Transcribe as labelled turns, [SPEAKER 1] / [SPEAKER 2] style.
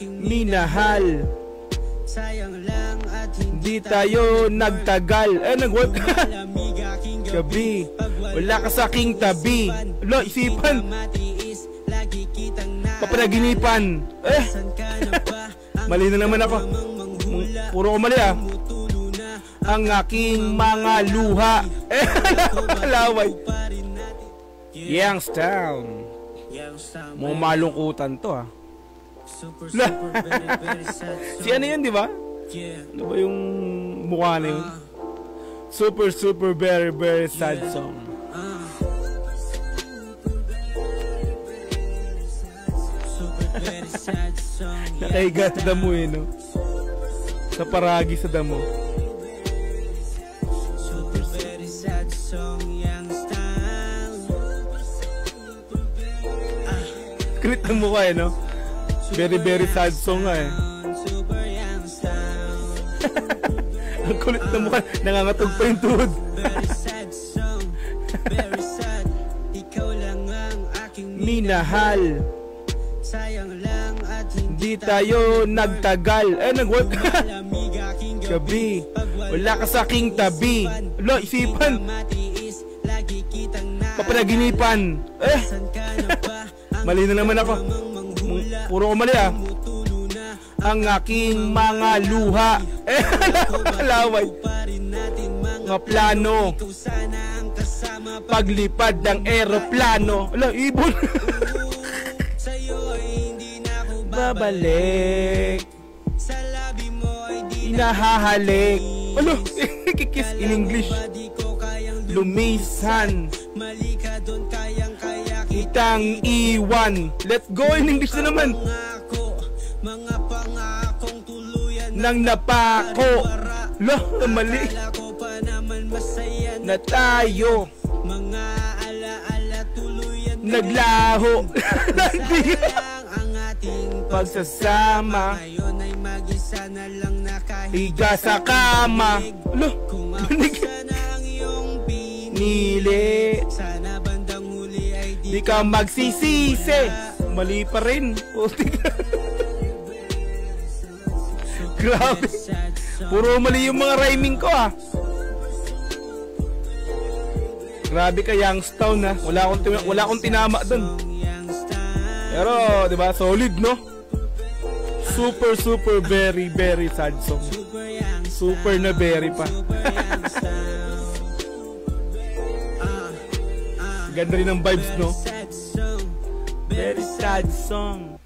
[SPEAKER 1] minahal.
[SPEAKER 2] Sayang lang at
[SPEAKER 1] Di tayo nagtagal. Nag-work gabi. Wala ka sa aking tabi. Lo, isipan. Papanaginipan. Mali na naman ako. Puro ko mali Ang aking mga luha. Laway. Youngstown. Malungkutan to Si ano yun, di ba? Ano ba yung mukha na yun? Super very sad song. Nakahiga sa damo no? Sa paragi sa damo.
[SPEAKER 2] Super very sad song, Youngstown.
[SPEAKER 1] Kulit ng mukha no? Very sad song
[SPEAKER 2] Super Youngstown.
[SPEAKER 1] Ang kulit ng mukha, nangangatog pa yung tuhod.
[SPEAKER 2] Very sad song, very sad. Ikaw lang ang aking
[SPEAKER 1] minahal.
[SPEAKER 2] Sayang lang at
[SPEAKER 1] Di tayo nagtagal. Nag-work gabi. Wala ka sa aking tabi. Lo, isipan. Papanaginipan. Mali na naman ako. Puro ko mali Ang aking mga luha. Laway. Mga plano. Paglipad ng eroplano. Ala, ibon. Babalik.
[SPEAKER 2] Sa labi mo ay di
[SPEAKER 1] Inahahalik. Ano? Kikis in English. Lumisan.
[SPEAKER 2] Mali ka doon, kayang-kaya
[SPEAKER 1] Kitang iwan. Let's go in English na naman.
[SPEAKER 2] Mga pangakong tuluyan
[SPEAKER 1] Nang napako. Lo, mali.
[SPEAKER 2] Akala ko pa naman masaya
[SPEAKER 1] Na tayo
[SPEAKER 2] Mga alaala tuluyan
[SPEAKER 1] naglaho.
[SPEAKER 2] Sayang ang ating
[SPEAKER 1] Pagsasama.
[SPEAKER 2] Ngayon ay mag-isa na lang
[SPEAKER 1] Higa sa kama. Lo,
[SPEAKER 2] Kung ako sana ang iyong
[SPEAKER 1] nili.
[SPEAKER 2] Sana bandang huli ay
[SPEAKER 1] Di ka magsisisi. Mali pa rin. Grabe. Puro mali yung mga rhyming ko Grabe ka Youngstown Wala akong tinama dun. Pero, di ba, solid no? Super very sad song. Super na very pa. Ganda rin ang vibes no? Very sad song.